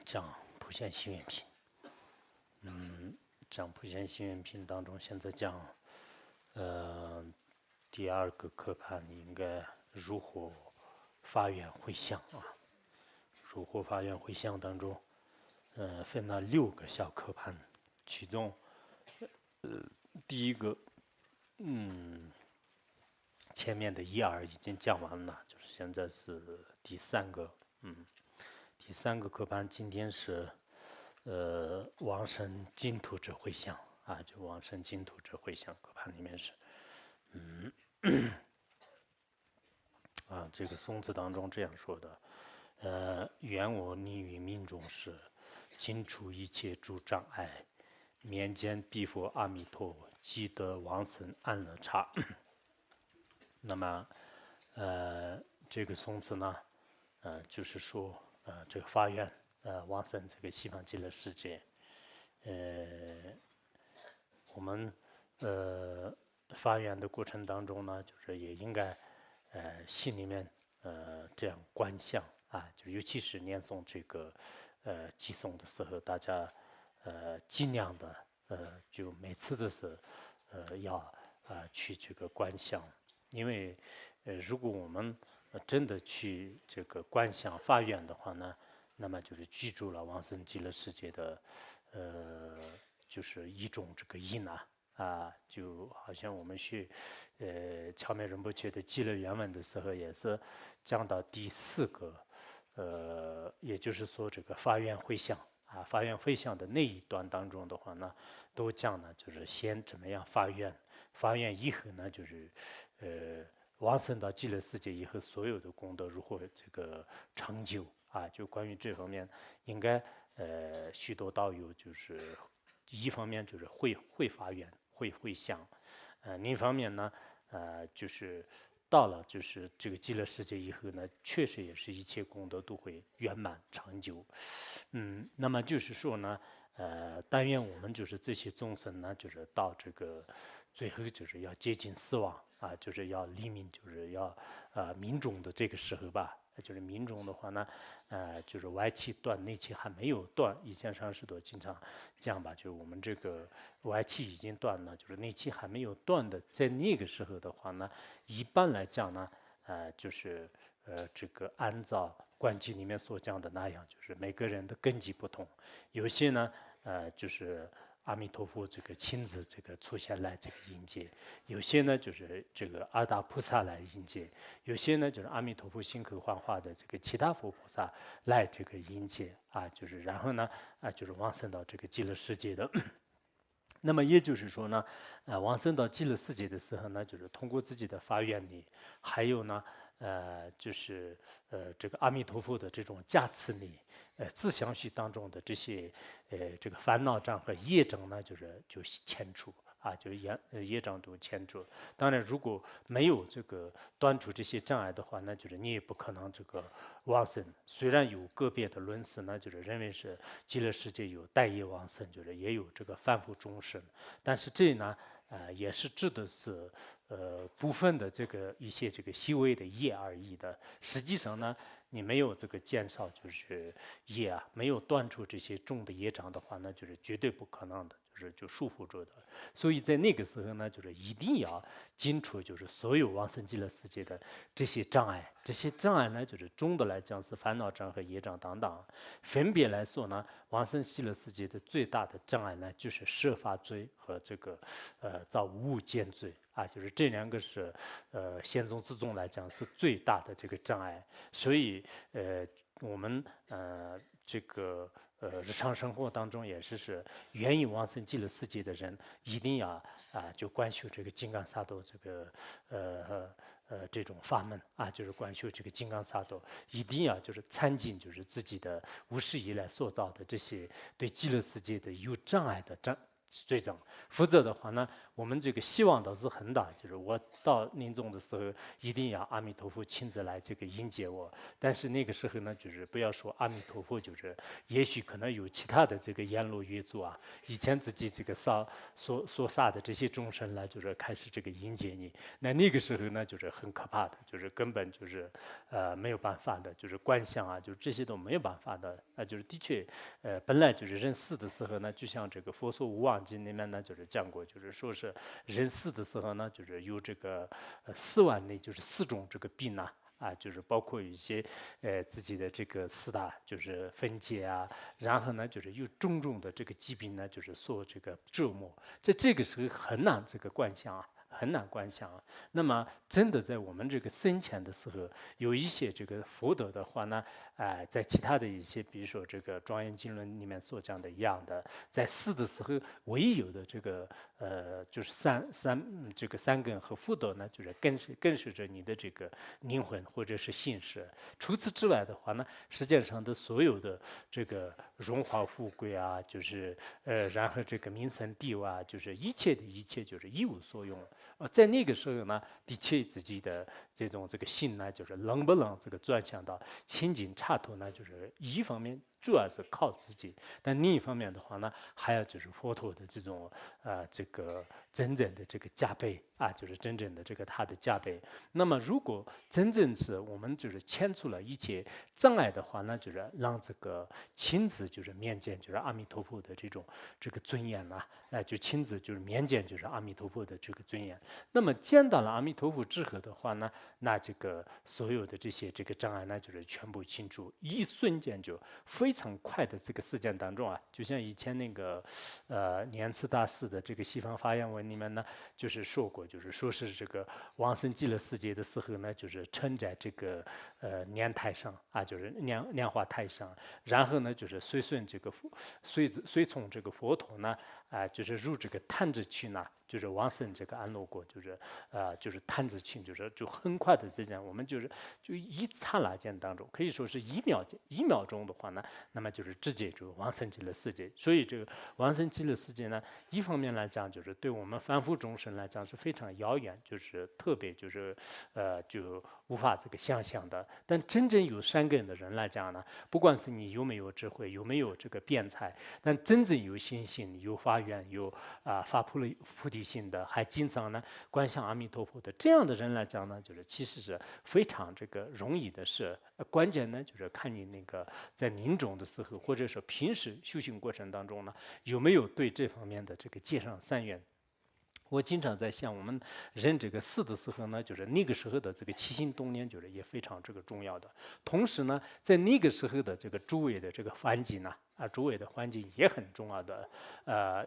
讲普贤行愿品。讲普贤行愿品当中，现在讲，第二个课盘应该如何发愿回向啊？如何发愿回向当中，分了6个小课盘，其中，第一个，前面的1、2已经讲完了，就是现在是第3个，第3个课盘今天是。往生净土者回向啊，就往生净土者回向课盘里面是，这个颂词当中这样说的，愿我溺于命中时，尽除一切诸障碍，面见彼佛阿弥陀，即得往生安乐刹。那么，这个颂词呢，就是说，这个发愿。往生这个西方极乐世界，我们发愿的过程当中呢，就是也应该心里面这样观想啊，就尤其是念诵这个偈颂的时候，大家尽量的就每次都是要去这个观想，因为如果我们真的去这个观想发愿的话呢。那么就是记住了往生极乐世界的，就是一种这个因啊，就好像我们学，乔美仁波切的极乐原文的时候，也是讲到第4个，也就是说这个发愿回向啊，发愿回向的那一段当中的话呢，都讲呢就是先怎么样发愿，发愿以后呢就是，往生到极乐世界以后，所有的功德如何这个成就。就关于这方面，应该许多道友就是一方面就是会发愿会想，另一方面呢，就是到了就是这个极乐世界以后呢，确实也是一切功德都会圆满成就，那么就是说呢，但愿我们就是这些众生呢，就是到这个最后就是要接近死亡啊，就是要黎明，就是要命中的这个时候吧。就是民众的话呢，就是外气断，内气还没有断。以前上师都经常讲吧，就是我们这个外气已经断了，就是内气还没有断的，在那个时候的话呢，一般来讲呢，就是这个按照观经里面所讲的那样，就是每个人的根基不同，有些呢，就是阿弥陀佛这个亲自这个出现来这个迎接，有些呢就是这个二大菩萨来迎接，有些呢就是阿弥陀佛心口幻化的这个其他佛菩萨来这个迎接就是然后呢就是往生到这个极乐世界的。那么也就是说呢，往生到极乐世界的时候呢，就是通过自己的发愿力，还有呢，就是这个阿弥陀佛的这种加持力，自相续当中的这些这个烦恼障和业障呢，就迁除就业障都迁除。当然，如果没有这个断除这些障碍的话，那就是你也不可能这个往生。虽然有个别的论师呢，就是认为是极乐世界有待业往生，就是也有这个凡夫众生，但是这呢，也是指的是部分的这个一些这个细微的业而已的。实际上呢，你没有这个减少就是业没有断除这些重的业障的话，那就是绝对不可能的。就束缚住的，所以在那个时候呢，就是一定要尽除就是所有往生极乐世界的这些障碍。这些障碍呢，就是总的来讲是烦恼障和业障等等。分别来说呢，往生极乐世界的最大的障碍呢，就是设法罪和这个造无间罪就是这2个是显宗自宗来讲是最大的这个障碍。所以我们这个日常生活当中也是愿意往生极乐世界的人，一定要就观修这个金刚萨埵这个这种法门就是观修这个金刚萨埵，一定要就是参尽就是自己的无始以来所造的这些对极乐世界的有障碍的罪障，否则的话呢，我们这个希望倒是很大，就是我到临终的时候一定要阿弥陀佛亲自来这个迎接我。但是那个时候呢，就是不要说阿弥陀佛，就是也许可能有其他的这个阎罗狱卒啊，以前自己这个所杀的这些众生呢，就是开始这个迎接你。那个时候呢，就是很可怕的，就是根本就是没有办法的，就是观想啊，就是这些都没有办法的就是的确本来就是人死的时候呢，就像这个《佛说无妄经》里面呢，就是讲过，就是说是人死的时候呢，就是有这个死亡内就是4种这个病呐。就是包括一些自己的这个4大就是分解啊，然后呢就是有种种的这个疾病呢，就是受这个折磨，这个时候很难这个观想啊。很难观想啊。那么，真的在我们这个生前的时候，有一些这个福德的话呢，在其他的一些，比如说这个《庄严经论》里面所讲的一样的，在死的时候唯一有的这个就是这个三根和福德呢，就是跟随着你的这个灵魂或者是心识。除此之外的话呢，世界上的所有的这个荣华富贵啊，就是然后这个名声地位啊，就是一切的一切就是一无所用。在那个时候呢，的确自己的这个心呢，就是能不能这个转向到清净刹土呢？就是一方面主要是靠自己，但另一方面的话呢，还要就是佛陀的这种这个真正的这个加倍就是真正的这个他的加倍。那么如果真正是我们就是迁除了一切障碍的话呢，就是让这个亲自就是面见就是阿弥陀佛的这个尊严呐，就亲自就是面见就是阿弥陀佛的这个尊严。那么见到了阿弥陀佛之后的话呢，那这个所有的这些这个障碍呢，就是全部清除，一瞬间就非常快的这个时间当中就像以前那个莲池大师的这个西方发愿文里面呢，就是说过，就是说是这个往生极乐世界的时候呢，就是乘在这个莲台上就是莲花台上，然后呢就是随从这个佛陀呢就是入这个探子群呢。就是往生这个安乐国，就是探子群，就很快的之间，我们就一刹那间当中，可以说是一秒钟的话呢，那么就是直接就往生极乐世界。所以这个往生极乐世界呢，一方面来讲，就是对我们凡夫众生来讲是非常遥远，就是特别就无法这个想象的。但真正有善根的人来讲呢，不管是你有没有智慧，有没有这个辩才，但真正有信心、有发愿、有发菩提心的，还经常呢观想阿弥陀佛的这样的人来讲呢，就是其实是非常这个容易的事。关键呢就是看你那个在临终的时候，或者说平时修行过程当中呢，有没有对这方面的这个结上善缘。我经常在想，我们人这个死的时候呢，就是那个时候的这个起心动念，就是也非常这个重要的。同时呢，在那个时候的这个周围的这个环境呢，周围的环境也很重要的。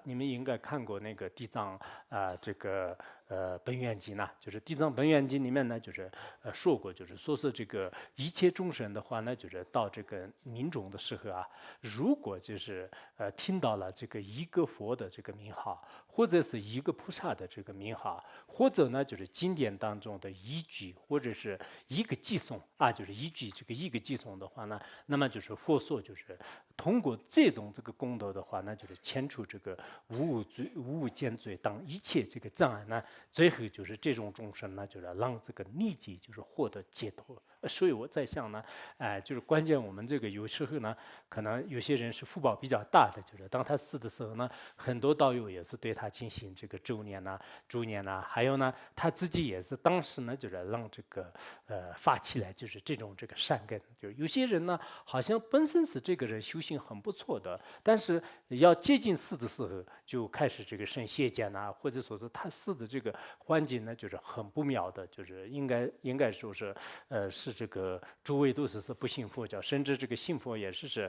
你们应该看过那个地藏这个本愿经呢，就是地藏本愿经里面呢，就是说过，就是说是这个一切众生的话呢，就是到这个临终的时候如果就是听到了这个一个佛的这个名号，或者是一个菩萨的这个名号，或者呢就是经典当中的一句，或者是一个偈颂就是一句这个一个偈颂的话呢，那么就是佛说就是通过这种这个功德的话呢，就是迁除这个无无间罪等一切这个障碍呢，最后就是这种众生呢，就是让这个立即就是获得解脱。所以我在想呢，就是关键我们这个有时候呢，可能有些人是福报比较大的，就是当他死的时候呢，很多道友也是对他进行这个周年祝念还有呢，他自己也是当时呢，就是让这个发起来就是这种这个善根。就有些人呢，好像本身是这个人修行很不错的，但是要接近死的时候，就开始这个生邪见或者说是他死的这个环境呢，就是很不妙的，就是应该说是是这个诸位都是不信佛教，甚至这个信佛也是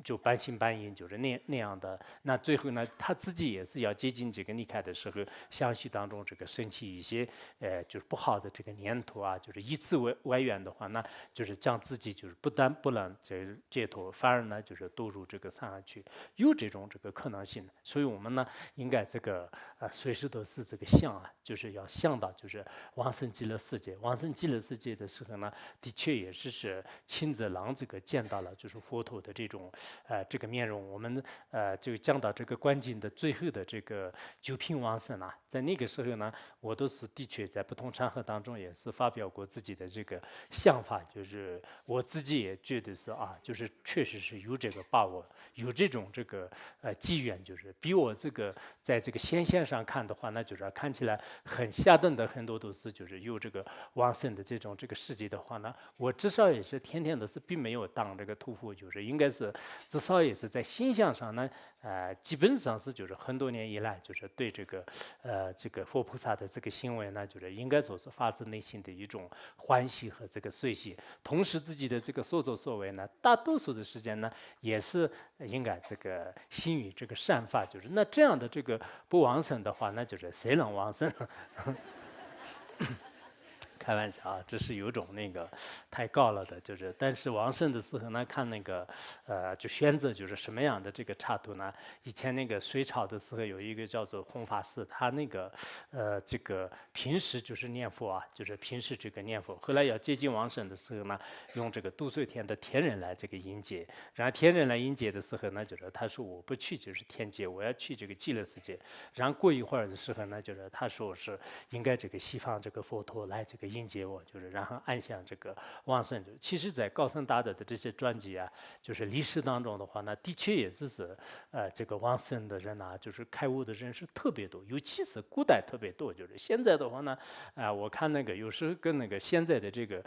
就半信半疑，就是那样的。那最后呢，他自己也是要接近这个离开的时候，相续当中这个升起一些就是不好的这个念头就是以此为外缘的话，那就是将自己就是不但不能解脱，反而呢就是堕入这个三恶趣，有这种这个可能性。所以我们呢应该这个随时都是这个想就是要想到就是往生极乐世界。往生极乐世界的时候呢，的确也是亲自让这个见到了就是佛陀的这个面容。我们就讲到这个观经的最后的这个九品往生啊，在那个时候呢，我都是的确在不同场合当中也是发表过自己的这个想法，就是我自己也觉得是就是确实是有这个把握，有这种这个机缘，就是比我这个在这个显现上看的话，那就是看起来很下等的很多都是就是有这个往生的这个世界的话呢，我至少也是天天的是并没有当这个屠夫，就是应该是至少也是在形象上呢，基本上是就是很多年以来就是对这个佛菩萨的这个行为呢，就是应该说是发自内心的一种欢喜和这个随喜，同时自己的这个所作所为呢，大多数的时间呢也是应该这个心与这个善法，就是那这样的这个不往生的话，那就是谁能往生呢？开玩笑啊，这是有种那个太高了的，就是但是往生的时候呢，看那个就选择就是什么样的这个插图呢？以前那个隋朝的时候有一个叫做弘法师，他那个这个平时就是念佛啊，就是平时这个念佛，后来要接近往生的时候呢，用这个度岁天的天人来这个迎接，然后天人来迎接的时候呢，就是他说我不去就是天界，我要去这个极乐世界，然后过一会儿的时候呢，就是他说是应该这个西方这个佛陀来这个迎接我，就是然后按向这个往生者。其实，在高僧大德的这些传记啊，就是历史当中的话呢，的确也是这个往生的人啊，就是开悟的人是特别多，尤其是古代特别多。就是现在的话呢，我看那个有时候跟那个现在的这个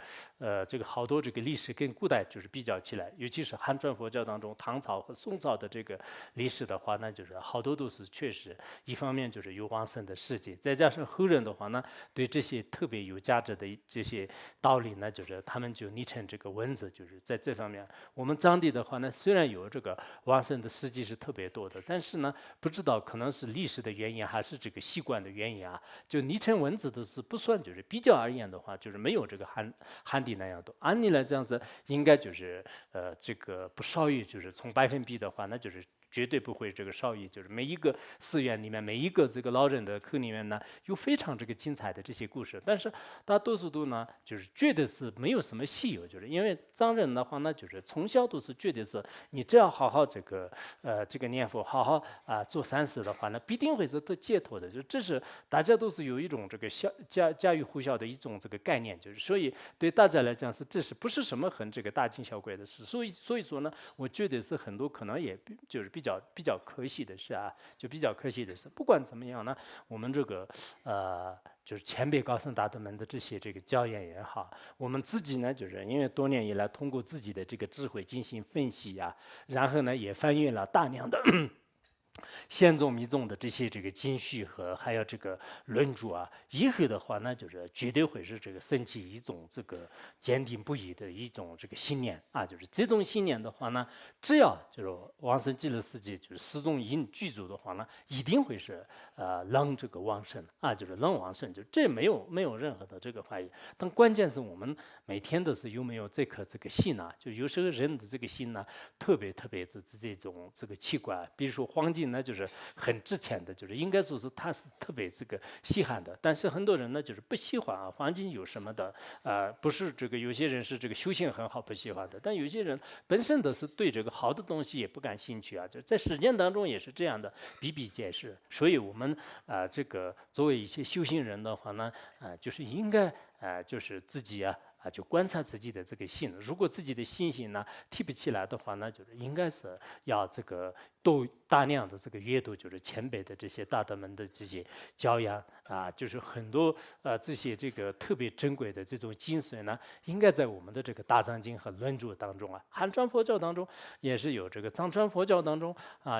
好多这个历史跟古代就是比较起来，尤其是汉传佛教当中唐朝和宋朝的这个历史的话呢，就是好多都是确实一方面就是有往生的事迹，再加上后人的话呢，对这些特别有价值的这些道理呢，就是他们就拟成这个文字，就是在这方面，我们藏地的话呢，虽然有这个往生的事迹是特别多的，但是呢，不知道可能是历史的原因还是这个习惯的原因啊，就拟成文字的是不算，就是比较而言的话，就是没有这个汉地那样多。按理来讲是应该就是这个不少于就是从百分比的话，那就是绝对不会这个少于，就是每一个寺院里面，每一个这个老人的口里面呢，有非常这个精彩的这些故事，但是大多数都呢，就是觉得是没有什么稀有，就是因为藏人的话呢，就是从小都是觉得是你只要好好这个念佛，好好做善事的话呢，必定会是得解脱的，就这是大家都是有一种这个家喻户晓的一种这个概念，就是所以对大家来讲是这是不是什么很这个大惊小怪的事，所以说呢，我觉得是很多可能也就是比较可惜的事啊，就比较可惜的是，不管怎么样呢，我们这个就是前辈高僧大德们的这些这个教研也好，我们自己呢，就是因为多年以来通过自己的这个智慧进行分析呀，然后呢也翻阅了大量的宪宗密宗的这些这个经序和还有这个论著啊，以后的话呢，就是绝对会是这个升起一种这个坚定不移的一种这个信念啊，就是这种信念的话呢，只要就是往生极乐世界就是始终因具足的话呢，一定会是能这个往生啊，就是能往生，就这没有任何的这个怀疑。但关键是我们每天都是有没有这颗这个心啊，就有时候人的这个心呢，特别的这种这个奇怪，比如说黄金呢，就是很值钱的，就是应该说是它是特别这个稀罕的，但是很多人呢就是不喜欢啊，黄金有什么的不是这个有些人是这个修行很好不喜欢的，但有些人本身都是对这个好的东西也不感兴趣啊，就在实践当中也是这样的比比皆是，所以我们这个作为一些修行人的话呢，就是应该就是自己就观察自己的这个心，如果自己的信心呢提不起来的话呢，就是应该是要这个大量的这个阅读，就是前辈的这些大德们的这些教养就是很多这些这个特别珍贵的这种精髓呢，应该在我们的这个大藏经和论著当中汉传佛教当中也是有，这个藏传佛教当中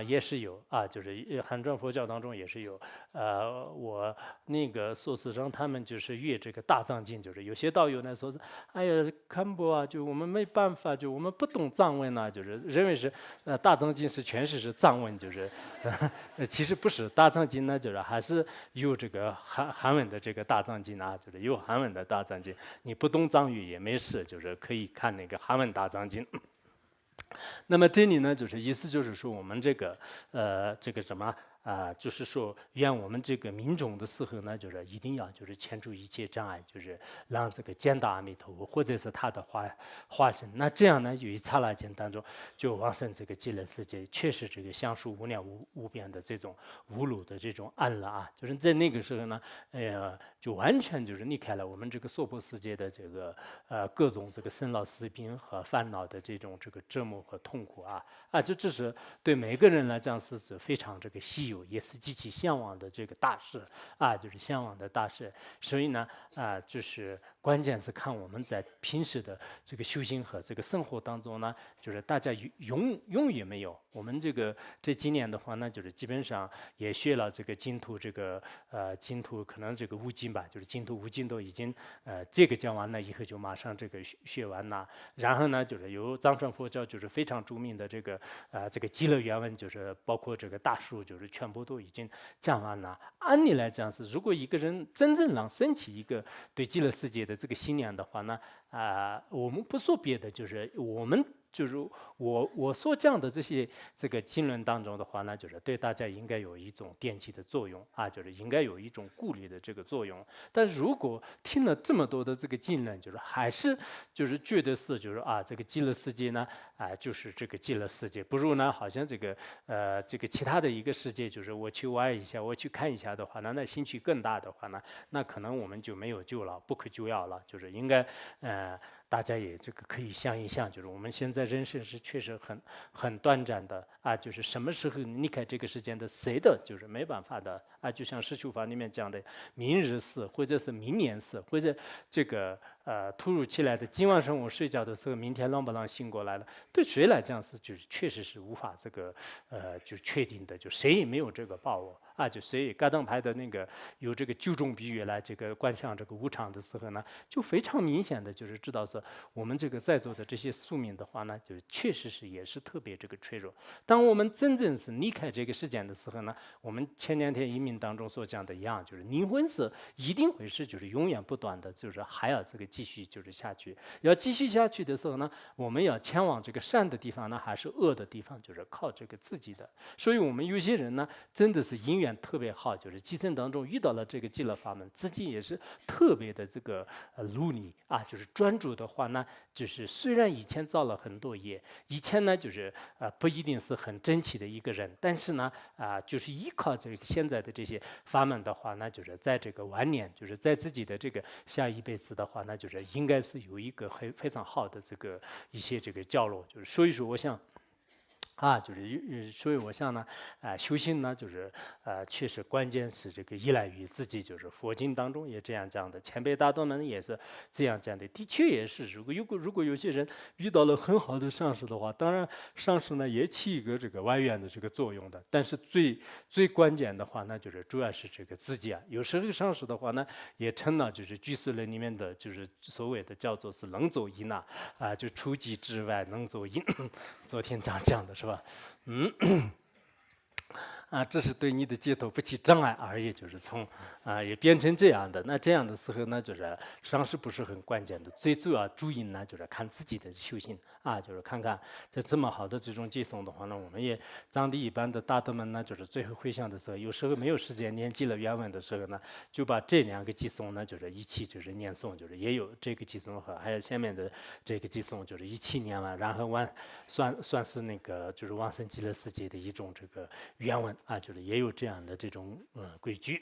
也是有就是汉传佛教当中也是有，我那个硕士生他们就是阅这个大藏经，就是有些道友呢说是，哎呀，看不就我们没办法，就我们不懂藏文就是认为是大藏经是全是藏文，就是其实不是，大藏经呢就是还是有这个韩文的这个大藏经就是有韩文的大藏经，你不懂藏语也没事，就是可以看那个韩文大藏经。那么这里呢，就是意思就是说，我们这个什么就是说愿我们这个民众的时候呢，就是一定要就是牵除一切障碍，就是让这个见到阿弥陀佛，或者是他的化身。那这样呢，有一刹那间当中，就往生这个极乐世界，确实这个相属无量无边的这种无鲁的这种安乐啊，就是在那个时候呢，就完全就是离开了我们这个娑婆世界的这个各种这个生老死病和烦恼的这种这个折磨和痛苦这是对每个人来讲是非常这个稀有，也是极其向往的这个大事就是向往的大事。所以呢就是关键是看我们在平时的这个修行和这个生活当中呢，就是大家用也没有。我们这几年的话呢，就是基本上也学了这个净土净土可能这个无尽吧，就是净土无尽都已经这个讲完了以后就马上这个学完了。然后呢，就是由藏传佛教就是非常著名的这个极乐原文，就是包括这个大数，就是全部都已经讲完了。按理来讲是，如果一个人真正能升起一个对极乐世界的这个信念的话呢，我们不说别的，就是我们。就是我所讲的这个经论当中的话呢，就是对大家应该有一种奠基的作用就是应该有一种鼓励的这个作用。但如果听了这么多的这个经论，就是还是就是觉得是就是这个极乐世界呢就是这个极乐世界，不如呢好像这个其他的一个世界，就是我去玩一下，我去看一下的话呢，那兴趣更大的话呢，那可能我们就没有救了，不可救药了，就是应该大家也这个可以想一想，就是我们现在人生是确实很短暂的就是什么时候离开这个世间的，谁的就是没办法的就像释求法里面讲的，明日事或者是明年事，或者这个突如其来的今晚上我睡觉的时候，明天能不能醒过来了？对谁来讲是就是确实是无法这个就确定的，就谁也没有这个把握就所以噶当派的那个有这个九种比喻来这个观想这个无常的时候呢，就非常明显的就是知道说我们这个在座的这些宿命的话呢，就是确实是也是特别这个脆弱。当我们真正是离开这个世间的时候呢，我们前两天移民当中所讲的一样，就是灵魂是一定会是就是永远不断的，就是还要这个继续就是下去。要继续下去的时候呢，我们要前往这个善的地方呢，还是恶的地方，就是靠这个自己的。所以我们有些人呢，真的是因缘特别好，就是今生当中遇到了这个极乐法门，自己也是特别的这个努力就是专注的话呢，就是虽然以前造了很多业，以前呢就是不一定是很争气的一个人，但是呢就是依靠这个现在的这些法门的话呢，就是在这个晚年，就是在自己的这个下一辈子的话呢，就是应该是有一个非常好的这个一些这个教路，就是所以说我想。就是所以我想呢，修行呢，就是确实关键是这个依赖于自己，就是佛经当中也这样讲的，前辈大德们也是这样讲的，的确也是。如果有些人遇到了很好的上师的话，当然上师呢也起一个这个外援的这个作用的，但是最关键的话呢，就是主要是这个自己有时候上师的话呢，也成了就是居士论里面的就是所谓的叫做是能走一那就除己之外能走一。昨天这样讲的是吧？这是对你的解脱不起障碍而已，就是从也变成这样的。那这样的时候呢，就是上师不是很关键的，最主要注意呢，就是看自己的修行就是看看在这么好的这种寄送的话呢，我们也藏地一般的大德们呢，就是最后回向的时候，有时候没有时间念记了原文的时候呢，就把这两个寄送呢，就是一起就是念诵，就是也有这个寄送和还有前面的这个寄送，就是一起念完，然后算是那个就是往生极乐世界的一种这个原文就是也有这样的这种规矩。